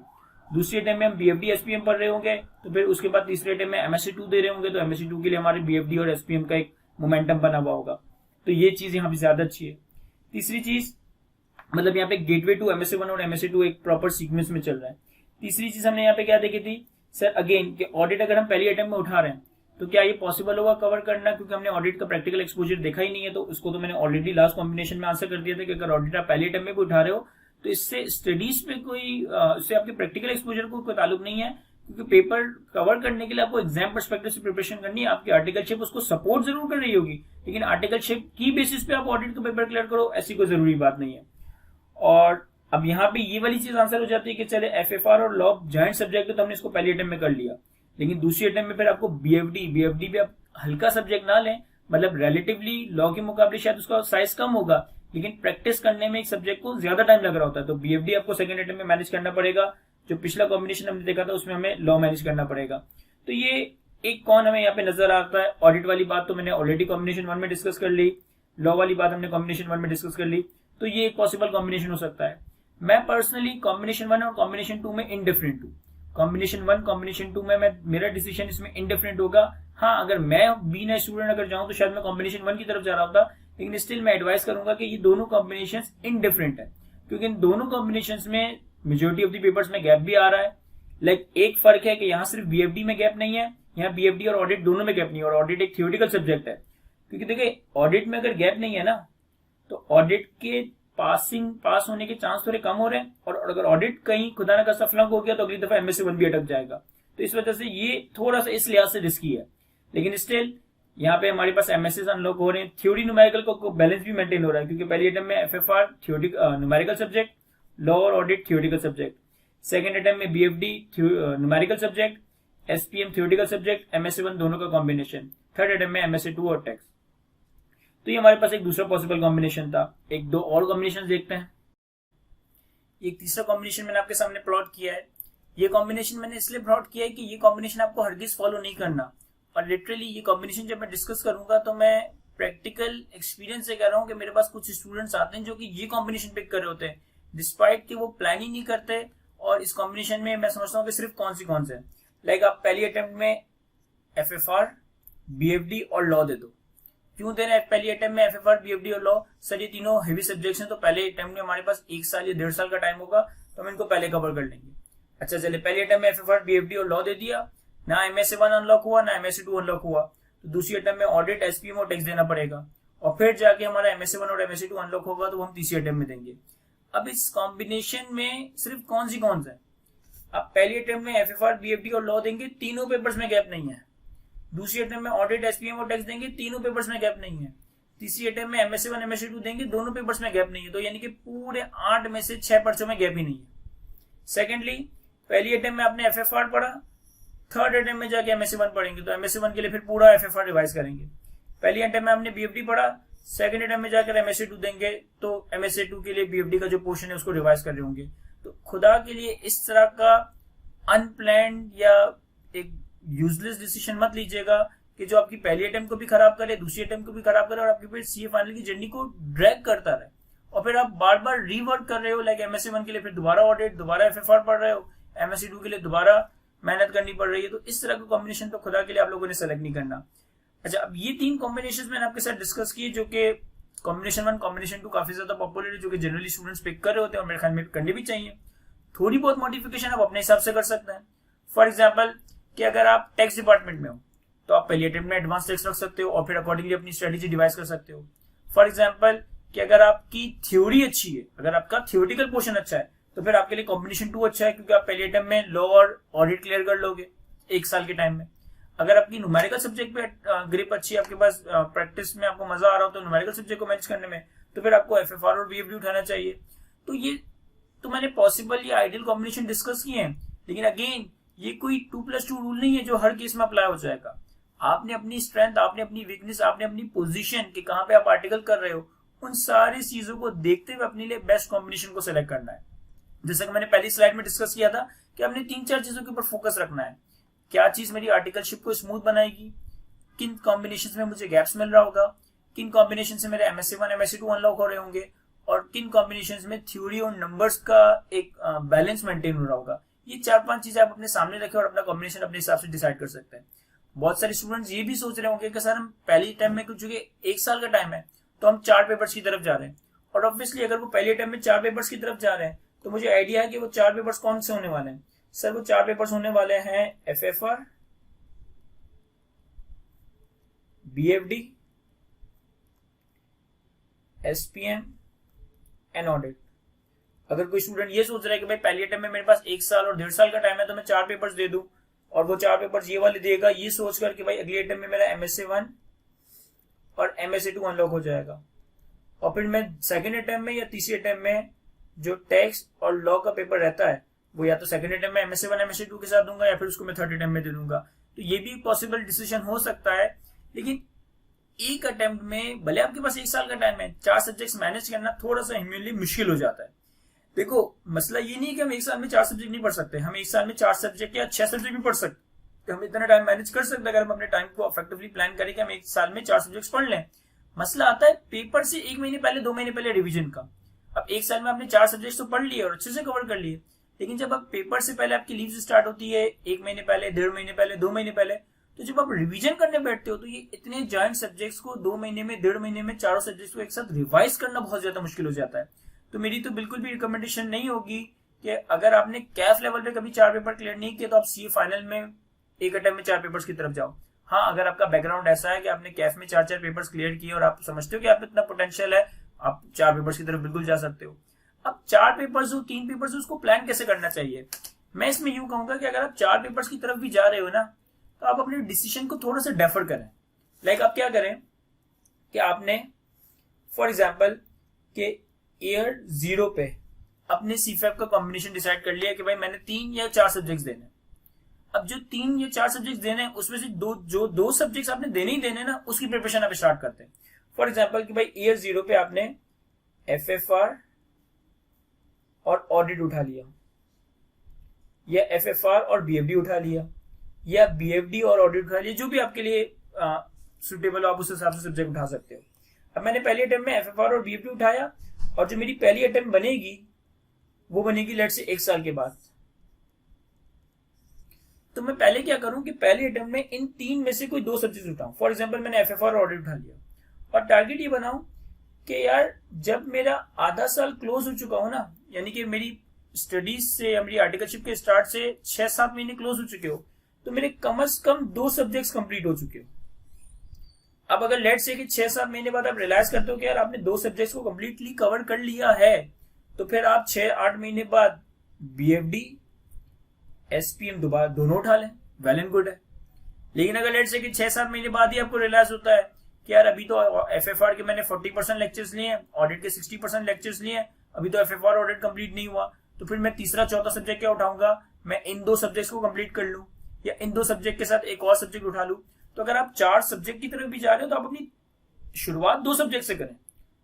दूसरी अटेम्प्ट में हम बीएफडी एसपीएम पढ़ रहे होंगे, तो फिर उसके बाद तीसरे अटेम्प्ट में एमएससी 2 दे रहे होंगे, तो एमएससी 2 के लिए हमारे बीएफडी और एसपीएम का एक मोमेंटम बना हुआ होगा। तो ये चीज यहाँ पे ज्यादा अच्छी है। तीसरी चीज मतलब यहाँ पे गेटवे टू MSc 1 और MSc 2 एक प्रॉपर सीक्वेंस में चल रहा है। तीसरी चीज हमने यहाँ पे क्या देखी थी सर, अगेन कि ऑडिट अगर हम पहली अटेम्प्ट में उठा रहे हैं तो क्या ये पॉसिबल होगा कवर करना, क्योंकि हमने ऑडिट का प्रैक्टिकल एक्सपोजर देखा ही नहीं है। तो उसको तो मैंने ऑलरेडी लास्ट कॉम्बिनेशन में आंसर कर दिया था कि अगर ऑडिट आप पहली अटेम्प्ट में भी उठा रहे हो तो इससे स्टडीज पे कोई इससे आपके प्रैक्टिकल एक्सपोजर को कोई ताल्लुक नहीं है, क्योंकि पेपर कवर करने के लिए आपको एग्जाम पर्सपेक्टिव से प्रिपरेशन करनी है। आपकी आर्टिकलशिप उसको सपोर्ट जरूर कर रही होगी, लेकिन आर्टिकलशिप की बेसिस पे आप ऑडिट का पेपर क्लियर करो ऐसी कोई जरूरी बात नहीं है। और अब यहाँ पे ये वाली चीज आंसर हो जाती है कि चले FFR और लॉ जॉइंट सब्जेक्ट है तो हमने इसको पहली अटेम्प्ट में कर लिया, लेकिन दूसरी अटेम्प्ट में फिर आपको BFD भी आप हल्का सब्जेक्ट ना लें, मतलब रिलेटिवली लॉ के मुकाबले शायद उसका साइज कम होगा, लेकिन प्रैक्टिस करने में एक सब्जेक्ट को ज्यादा टाइम लग रहा होता है। तो BFD आपको सेकंड अटेम्प्ट में मैनेज करना पड़ेगा। जो पिछला कॉम्बिनेशन हमने देखा था उसमें हमें लॉ मैनेज करना पड़ेगा। तो ये एक कौन हमें यहाँ पे नजर आता है। ऑडिट वाली बात तो मैंने ऑलरेडी कॉम्बिनेशन 1 में डिस्कस कर ली, लॉ वाली बात हमने कॉम्बिनेशन 1 में डिस्कस कर ली, तो ये एक पॉसिबल कॉम्बिनेशन हो सकता है। मैं पर्सनली कॉम्बिनेशन 1 और कॉम्बिनेशन 2 में इनडिफरेंट हूँ। कॉम्बिनेशन 1 कॉम्बिनेशन 2 में मेरा डिसीजन इसमें इनडिफरेंट होगा। हाँ, अगर मैं बीइंग अ स्टूडेंट अगर जाऊं तो शायद मैं कॉम्बिनेशन 1 की तरफ जा रहा होता, लेकिन स्टिल मैं एडवाइस करूंगा कि ये दोनों कॉम्बिनेशन इनडिफरेंट है, क्योंकि इन दोनों कॉम्बिनेशन में मेजोरिटी ऑफ द पेपर्स में गैप भी आ रहा है। लाइक एक फर्क है कि यहाँ सिर्फ BFD में गैप नहीं है, यहाँ BFD और ऑडिट दोनों में गैप नहीं है, और ऑडिट एक थियोरेटिकल सब्जेक्ट है। क्योंकि देखिए ऑडिट में अगर गैप नहीं है ना तो ऑडिट के पास होने के चांस थोड़े कम हो रहे हैं, और अगर ऑडिट कहीं खुदा ना खास्ता फ्लंक हो गया तो अगली दफा MSc 1 भी अटक जाएगा। तो इस वजह से ये थोड़ा सा इस लिहाज से रिस्की है, लेकिन स्टिल यहाँ पे हमारे पास MSc अनलॉक हो रहे हैं। थ्योरी न्यूमेरिकल को बैलेंस भी मेंटेन हो रहा है, क्योंकि पहली अटेम्प्ट में FFR न्यूमेरिकल सब्जेक्ट, लॉ और audit theoretical subject, second attempt में BFD numerical subject, SPM theoretical subject, MSc 1 दोनों का कॉम्बिनेशन, थर्ड अटेम्प्ट में MSc 2 और टैक्स। तो ये हमारे पास एक दूसरा पॉसिबल कॉम्बिनेशन था। एक दो और कॉम्बिनेशन देखते हैं। एक तीसरा कॉम्बिनेशन मैंने आपके सामने प्लॉट किया है। ये कॉम्बिनेशन मैंने इसलिए प्लॉट किया है कि ये कॉम्बिनेशन आपको हरगिज फॉलो नहीं करना, और लिटरली ये कॉम्बिनेशन जब मैं डिस्कस करूंगा तो मैं प्रैक्टिकल एक्सपीरियंस से कह रहा हूँ कि मेरे पास कुछ स्टूडेंट्स आते हैं जो कि ये कॉम्बिनेशन पिक कर रहे होते हैं डिस्पाइट कि वो प्लान ही नहीं करते, और इस कॉम्बिनेशन में मैं समझता हूँ कि सिर्फ कौन से लाइक आप पहली अटेम्प्ट में FFR, BFD और लॉ दे दो। क्यों दे रहे हैं पहली अटेम्प्ट में FFR, BFD और लॉ? सर ये तीनों हेवी सब्जेक्ट्स हैं, तो पहले अटेम्प्ट में हमारे पास 1 साल या 1.5 साल का टाइम होगा, तो हम इनको पहले कवर कर लेंगे। अच्छा चले, पहली अटेम्प्ट में FFR, BFD और लॉ दे दिया, ना MSc 1 अनलॉक हुआ ना MSc 2 अनलॉक हुआ, तो दूसरी अटेम्प्ट में ऑडिट, SPM और टैक्स देना पड़ेगा, और फिर जाके हमारा MSc 1 और MSc 2 अनलॉक होगा तो हम तीसरी अटेम्प्ट में देंगे। अब इस कॉम्बिनेशन में सिर्फ कौन सा है, आप पहली अटेम्प्ट में FFR, BFD और लॉ देंगे, तीनों पेपर्स में गैप नहीं है। दूसरी अटेम्प्ट में ऑडिट, SPM और टैक्स देंगे, तीनों पेपर्स में गैप नहीं है। तीसरी अटेम्प्ट में MSc 1, MSc 2 देंगे, दोनों पेपर्स में गैप नहीं है। तो यानी कि पूरे 8 में से 6 पर्चों में गैप ही नहीं है। सेकेंडली, पहली अटेम्प्ट में आपने FFR पढ़ा, थर्ड अटेम्प्ट में जाके MSc 1 पढ़ेंगे, तो MSc 1 के लिए फिर पूरा FFR रिवाइज करेंगे। पहली अटेम्प्ट में आपने BFD पढ़ा, सेकंड अटेम्प्ट में जाकर MSc 2 देंगे, तो MSc 2 के लिए BFD का जो पोर्शन है उसको रिवाइज कर रहे होंगे। तो खुदा के लिए इस तरह का अनप्लान्ड या एक यूजलेस डिसीजन मत लीजिएगा कि जो आपकी पहली अटेम्प्ट को भी खराब करे, दूसरी अटेम्प्ट को भी खराब करे, और आपके फिर CA फाइनल की जर्नी को ड्रैग करता रहे, और फिर आप बार बार रीवर्क कर रहे हो। लाइक MSc 1 के लिए फिर दोबारा ऑडिट, दोबारा FFR पढ़ रहे हो, MSc 2 के लिए दोबारा मेहनत करनी पड़ रही है। तो इस तरह का कॉम्बिनेशन तो खुदा के लिए आप लोगों ने सेलेक्ट नहीं करना। अच्छा, अब ये 3 कॉम्बिनेशन मैंने आपके साथ डिस्कस किए, जो कि कॉम्बिनेशन 1, कॉम्बिनेशन 2 काफी ज्यादा पॉपुलर है, जो कि जनरली स्टूडेंट्स पिक कर रहे होते हैं, और मेरे ख्याल में करने भी चाहिए। थोड़ी बहुत मॉडिफिकेशन आप अपने हिसाब से कर सकते हैं। फॉर एग्जाम्पल कि अगर आप टैक्स डिपार्टमेंट में हो तो आप पहली अटेम्प्ट में एडवांस टैक्स रख सकते हो, और फिर अकॉर्डिंगली अपनी स्ट्रेटेजी डिवाइस कर सकते हो। फॉर एग्जाम्पल कि अगर आपकी थ्योरी अच्छी है, अगर आपका थ्योरेटिकल पोर्शन अच्छा है, तो फिर आपके लिए कॉम्बिनेशन 2 अच्छा है, क्योंकि आप पहले अटेम्प्ट में लॉ और ऑडिट क्लियर कर लोगे 1 साल के टाइम में। अगर आपकी न्यूमेरिकल सब्जेक्ट पे ग्रिप अच्छी है, आपके पास प्रैक्टिस में आपको मजा आ रहा हो तो न्यूमेरिकल सब्जेक्ट को मैनेज करने में, तो फिर आपको FFR और BFD उठाना चाहिए। तो ये तो मैंने पॉसिबल या आइडियल कॉम्बिनेशन डिस्कस किए हैं, लेकिन अगेन ये कोई 2+2 रूल नहीं है जो हर केस में अप्लाई हो जाएगा। आपने अपनी स्ट्रेंथ, आपने अपनी वीकनेस, आपने अपनी पोजीशन कि कहां पे आप आर्टिकल कर रहे हो, उन सारी चीजों को देखते हुए अपने लिए बेस्ट कॉम्बिनेशन को सिलेक्ट करना है। जैसा कि मैंने पहली स्लाइड में डिस्कस किया था कि हमने 3-4 चीजों के ऊपर फोकस रखना है। क्या चीज मेरी आर्टिकलशिप को स्मूथ बनाएगी, किन कॉम्बिनेशन में मुझे गैप्स मिल रहा होगा, किन कॉम्बिनेशन से मेरे MSc 1, MSc 2 अनलॉक हो रहे होंगे, और किन कॉम्बिनेशन में थ्योरी और नंबर्स का एक बैलेंस मेंटेन हो रहा होगा। ये 4-5 चीजें आप अपने सामने रखें और अपना कॉम्बिनेशन अपने हिसाब से डिसाइड कर सकते हैं। बहुत सारे स्टूडेंट्स ये भी सोच रहे होंगे कि सर हम पहली टाइम में, चूंकि 1 साल का टाइम है तो हम 4 पेपर्स की तरफ जा रहे हैं, और ऑब्वियसली अगर वो पहले अटेम्प्ट में 4 पेपर्स की तरफ जा रहे हैं तो मुझे आइडिया है कि वो 4 पेपर्स कौन से होने वाले हैं। सर वो 4 पेपर्स होने वाले हैं FFR, BFD, SPM and audit. अगर कोई स्टूडेंट ये सोच रहा है कि भाई पहले अटेम्प्ट में मेरे पास 1 साल और 1.5 साल का टाइम है तो मैं 4 पेपर्स दे दूं और वो 4 पेपर्स ये वाले देगा, ये सोचकर कि भाई अगले अटेम्प्ट में मेरा MSA 1 और MSA 2 अनलॉक हो जाएगा और फिर मैं सेकंड अटेम्प्ट में या तीसरे अटेम्प्ट में जो टैक्स और लॉ का पेपर रहता है वो या तो सेकंड अटेम्प्ट में MSA 1 MSA 2 के साथ दूंगा या फिर उसको मैं थर्ड अटेम्प्ट में दे दूंगा। तो ये भी पॉसिबल डिसीजन हो सकता है, लेकिन एक अटेम्प्ट में भले आपके पास 1 साल का टाइम है, 4 सब्जेक्ट्स मैनेज करना थोड़ा सा ह्यूमनली मुश्किल हो जाता है। देखो मसला ये नहीं है कि हम 1 साल में 4 सब्जेक्ट नहीं पढ़ सकते, हम 1 साल में 4 सब्जेक्ट या 6 सब्जेक्ट भी पढ़ सकते, हम इतना टाइम मैनेज कर सकते हैं अगर हम अपने टाइम को इफेक्टिवली प्लान करें कि हम 1 साल में 4 सब्जेक्ट्स पढ़ लें। मसला आता है पेपर से 1 महीने पहले 2 महीने पहले रिवीजन का। अब 1 साल में आपने 4 सब्जेक्ट्स तो पढ़ लिए और अच्छे से कवर कर लिए, लेकिन जब आप पेपर से पहले आपकी लीव स्टार्ट होती है 1 महीने पहले, 1.5 महीने पहले, 2 महीने पहले, तो जब आप रिवीजन करने बैठते हो तो ये इतने जॉइंट सब्जेक्ट्स को 2 महीने में, 1.5 महीने में चारों सब्जेक्ट्स को एक साथ रिवाइज करना बहुत ज्यादा मुश्किल हो जाता है। तो मेरी तो बिल्कुल भी रिकमेंडेशन नहीं होगी कि अगर आपने कैफ लेवल पे कभी 4 पेपर क्लियर नहीं किए तो आप CA फाइनल में एक अटेम्प्ट में 4 पेपर्स की तरफ जाओ। हाँ, अगर आपका बैकग्राउंड ऐसा है कि आपने कैफ में 4 पेपर्स क्लियर किए और आप समझते हो कि आप इतना पोटेंशियल है, आप 4 पेपर्स की तरफ बिल्कुल जा सकते हो। अब 4 पेपर्स हो, 3 पेपर्स हो, उसको प्लान कैसे करना चाहिए? मैं इसमें यूं कहूंगा कि अगर आप 4 पेपर्स की तरफ भी जा रहे हो ना तो आप अपने डिसीजन को थोड़ा सा डेफर करें। लाइक आप क्या करें कि आपने फॉर एग्जाम्पल के ईयर 0 पे अपने CFAP का कॉम्बिनेशन डिसाइड कर लिया कि भाई मैंने 3 या 4 सब्जेक्ट्स देने। अब जो 3 या 4 सब्जेक्ट्स देने हैं उसमें से दो सब्जेक्ट्स आपने देने ही देने ना, उसकी प्रिपरेशन आप स्टार्ट करते हैं। फॉर एग्जाम्पल कि भाई ईयर 0 पे आपने FFR और ऑडिट उठा लिया, या FFR और BFD उठा लिया, या BFD और ऑडिट उठा लिया, जो भी आपके लिए सुटेबल हो आप उस हिसाब से सब्जेक्ट उठा सकते हो। अब मैंने पहले अटेम्प्ट में FFR और BFD उठाया और जो मेरी पहली अटेम्प्ट बनेगी वो बनेगी लेट से 1 साल के बाद। तो मैं पहले क्या करूं कि पहले अटेम्प्ट में इन 3 में से कोई 2 सब्जेक्ट उठाऊं। फॉर एग्जांपल मैंने FFR और ऑडिट उठा लिया और टारगेट ये बनाऊं कि यार जब मेरा आधा साल क्लोज हो चुका हो ना, यानी कि मेरी स्टडीज से या मेरी आर्टिकलशिप के स्टार्ट से 6-7 महीने क्लोज हो चुके हो, तो मेरे कम से कम 2 सब्जेक्ट्स कंप्लीट हो चुके हो। अब अगर लेट से कि 6-7 महीने बाद आप रियलाइज करते हो कि यार आपने 2 सब्जेक्ट्स को कंप्लीटली कवर कर लिया है, तो फिर आप 6-8 महीने बाद BFD SPM दोबारा दोनों उठा लें, वेल एंड गुड है। लेकिन अगर लेट से कि 6-7 महीने बाद ही आपको रियलाइज होता है कि यार अभी तो FFR के मैंने 40% लेक्चर्स लिए हैं, ऑडिट के 60% लेक्चर्स लिए हैं, अभी तो FFR ऑडिट कंप्लीट नहीं हुआ, तो फिर मैं तीसरा चौथा सब्जेक्ट क्या उठाऊंगा, मैं इन 2 सब्जेक्ट्स को कंप्लीट कर लूं या इन 2 सब्जेक्ट के साथ एक और सब्जेक्ट उठा लूं। तो अगर आप 4 सब्जेक्ट की तरफ भी जा रहे हो तो आप अपनी शुरुआत 2 सब्जेक्ट से करें,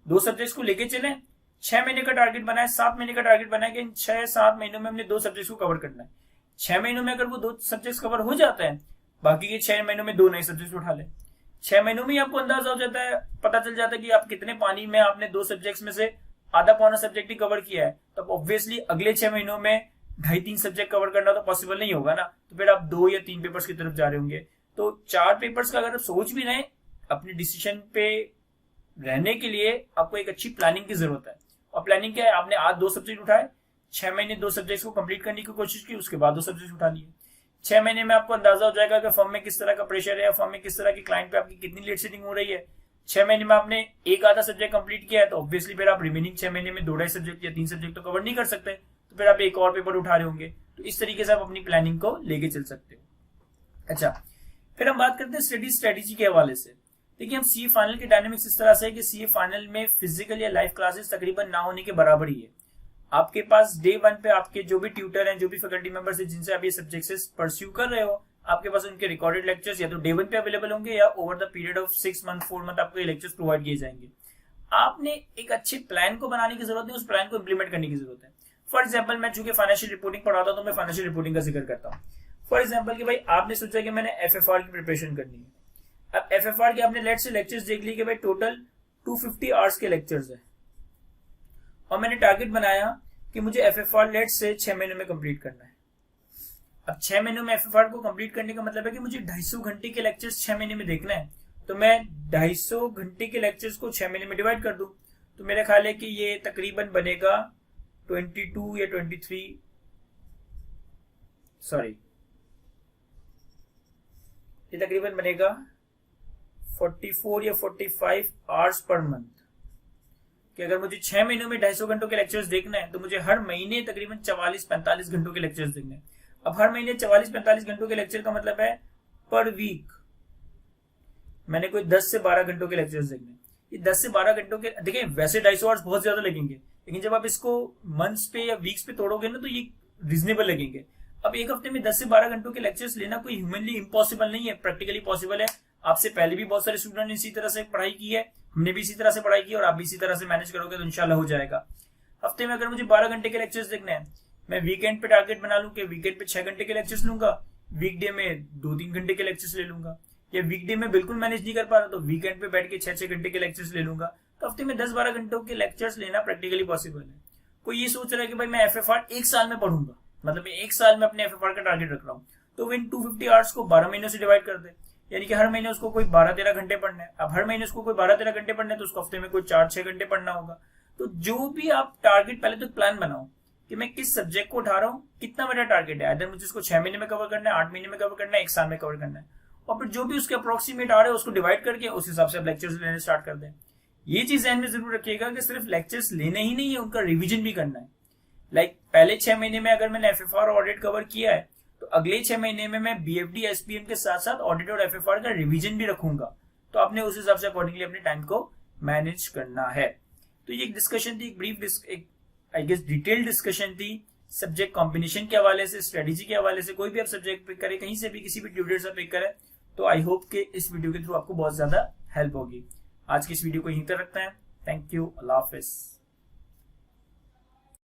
2 सब्जेक्ट्स को लेके चलें। 6 महीने का टारगेट बनाए, 7 महीने का टारगेट बनाए कि इन 6-7 महीनों में हमने 2 सब्जेक्ट्स को कवर करना है। 6 महीनों में अगर वो 2 सब्जेक्ट्स कवर हो जाता है, बाकी के 6 महीनों में 2 नए सब्जेक्ट्स उठा लें। 6 महीनों में ही आपको अंदाजा हो जाता है, पता चल जाता है कि आप कितने पानी में आपने 2 सब्जेक्ट्स में से आधा पौना सब्जेक्ट ही कवर किया है, तो ऑब्वियसली अगले 6 महीनों में 2.5-3 सब्जेक्ट कवर करना तो पॉसिबल नहीं होगा ना, तो फिर आप 2 या 3 पेपर्स की तरफ जा रहे होंगे। तो 4 पेपर्स का अगर आप सोच भी रहे हैं, अपने डिसीजन पे रहने के लिए आपको एक अच्छी प्लानिंग की जरूरत है। और प्लानिंग क्या है, आपने आज 2 सब्जेक्ट उठाए, 6 महीने 2 सब्जेक्ट्स को कंप्लीट करने की कोशिश की, उसके बाद 2 सब्जेक्ट उठा लिए। 6 महीने में आपको अंदाजा हो जाएगा कि फर्म में किस तरह का प्रेशर है, फर्म में किस तरह की क्लाइंट पे आपकी कितनी लेट सेटिंग हो रही है। 6 महीने में आपने एक आधा सब्जेक्ट कंप्लीट किया है, तो ऑब्वियसली फिर आप रिमेनिंग 6 महीने में 2-2.5 सब्जेक्ट या 3 सब्जेक्ट तो कवर नहीं कर सकते, तो फिर आप एक और पेपर उठा रहे होंगे। तो इस तरीके से आप अपनी प्लानिंग को लेके चल सकते हो। अच्छा, फिर हम बात करते हैं स्टडी स्ट्रेटेजी के हवाले से। देखिए, हम CA फाइनल के डायनेमिक्स इस तरह से है कि CA फाइनल में फिजिकल या लाइव क्लासेस तकरीबन ना होने के बराबर ही है। आपके पास डे 1 पे आपके जो भी ट्यूटर हैं, जो भी फैकल्टी मेंबर्स हैं जिनसे आप ये सब्जेक्ट्स परस्यू कर रहे हो, आपके पास उनके रिकॉर्डेड लेक्चर्स या तो डे 1 पे अवेलेबल होंगे या over the period of 6 month 4 month आपको ये लेक्चर्स प्रोवाइड किए जाएंगे। आपने एक अच्छे प्लान को बनाने की जरूरत है, उस प्लान को इंप्लीमेंट करने की जरूरत है। फॉर एग्जाम्पल, मैं चूंकि फाइनेंशियल रिपोर्टिंग पढ़ाता हूं तो मैं फाइनेंशियल रिपोर्टिंग का जिक्र करता हूँ। फॉर एग्जाम्पल कि भाई आपने सोचा कि मैंने FFR की प्रिपरेशन करनी है। अब FFR के आपने लेट से लेक्चर्स देख लिए कि भाई टोटल 250 आवर्स के लेक्चर्स है, और मैंने टारगेट बनाया कि मुझे FFR लेट से 6 महीनों में कंप्लीट करना है। अब 6 महीनों में FFR को कंप्लीट करने का मतलब है कि मुझे 250 घंटे के लेक्चर्स 6 महीने में देखना है, तो मैं 250 घंटे के लेक्चर्स को 6 महीने में डिवाइड कर दूं, तो मेरा ख्याल है कि ये तकरीबन बनेगा 22 या 23, सॉरी, ये तकरीबन बनेगा 44 या 45 आवर्स पर मंथ। कि अगर मुझे 6 महीनों में 250 घंटों के लेक्चर्स देखना है तो मुझे हर महीने तकरीबन 44-45 घंटों के लेक्चर्स देखने हैं। अब हर महीने 44-45 घंटों के लेक्चर का मतलब है पर वीक मैंने कोई 10 से 12 घंटों के लेक्चर्स देखने। ये 10 से 12 घंटों के, देखिए वैसे 250 आवर्स बहुत ज्यादा लगेंगे, लेकिन जब आप इसको मंथ्स पे या वीक्स पे तोड़ोगे ना तो ये रीजनेबल लगेंगे। अब एक हफ्ते में 10 से 12 घंटों के लेक्चर्स लेना कोई ह्यूमनली इम्पॉसिबल नहीं है, प्रैक्टिकली पॉसिबल है। आपसे पहले भी बहुत सारे स्टूडेंट ने इसी तरह से पढ़ाई की है, हमने भी इसी तरह से पढ़ाई की और आप भी इसी तरह से मैनेज करोगे तो इंशाल्लाह हो जाएगा। हफ्ते में अगर मुझे 12 घंटे के लेक्चर्स देखने हैं, मैं वीकेंड पे टारगेट बना लूं कि वीकेंड पे 6 घंटे के लेक्चर्स लूंगा, वीकडे में 2-3 घंटे के लेक्चर्स ले लूंगा, या वीकडे में बिल्कुल मैनेज नहीं कर पा रहा तो वीकेंड पे बैठ के 6-6 घंटे के लेक्चर्स ले लूंगा। तो हफ्ते में 10-12 घंटों के लेक्चर्स लेना प्रैक्टिकली पॉसिबल है। कोई ये सोच रहा है कि भाई मैं एफएफआर 1 साल में पढ़ूंगा, मतलब 1 साल में अपने एफएफआर का टारगेट रख रहा हूँ, तो इन 250 आवर्स को 12 महीनों से डिवाइड कर दे, यानी कि हर महीने उसको कोई 12-13 घंटे पढ़ना है। अब हर महीने उसको कोई 12-13 घंटे पढ़ना है तो उसको हफ्ते में कोई 4-6 घंटे पढ़ना होगा। तो जो भी आप टारगेट, पहले तो प्लान बनाओ कि मैं किस सब्जेक्ट को उठा रहा हूँ, कितना मेरा टारगेट है, अगर मुझे इसको 6 महीने में कवर करना है, 8 महीने में कवर करना है, 1 साल में कवर करना है, और फिर जो भी उसके अप्रोक्सीमेट आ रहे हैं उसको डिवाइड करके उस हिसाब से आप लेक्चर्स लेने स्टार्ट कर दें। ये चीज ध्यान में जरूर रखिएगा कि सिर्फ लेक्चर्स लेने ही नहीं है, उनका रिविजन भी करना है। लाइक पहले 6 महीने में अगर मैंने एफएफआर और ऑडिट कवर किया है तो अगले 6 महीने में मैं बीएफडी एसपीएम के साथ साथ ऑडिट और एफएफआर का रिवीजन भी रखूंगा। तो आपने उस हिसाब से अकॉर्डिंगली अपने टाइम को मैनेज करना है। तो ये एक डिस्कशन थी, एक brief I guess detailed discussion थी सब्जेक्ट कॉम्बिनेशन के हवाले से, स्ट्रेटेजी के हवाले से। कोई भी आप सब्जेक्ट पिक करें, कहीं से भी किसी भी ट्यूटर से पिक करें, तो आई होप कि इस वीडियो के थ्रू आपको बहुत ज्यादा हेल्प होगी। आज की इस वीडियो को यहीं तक रखते हैं। Thank you, Allah Hafiz.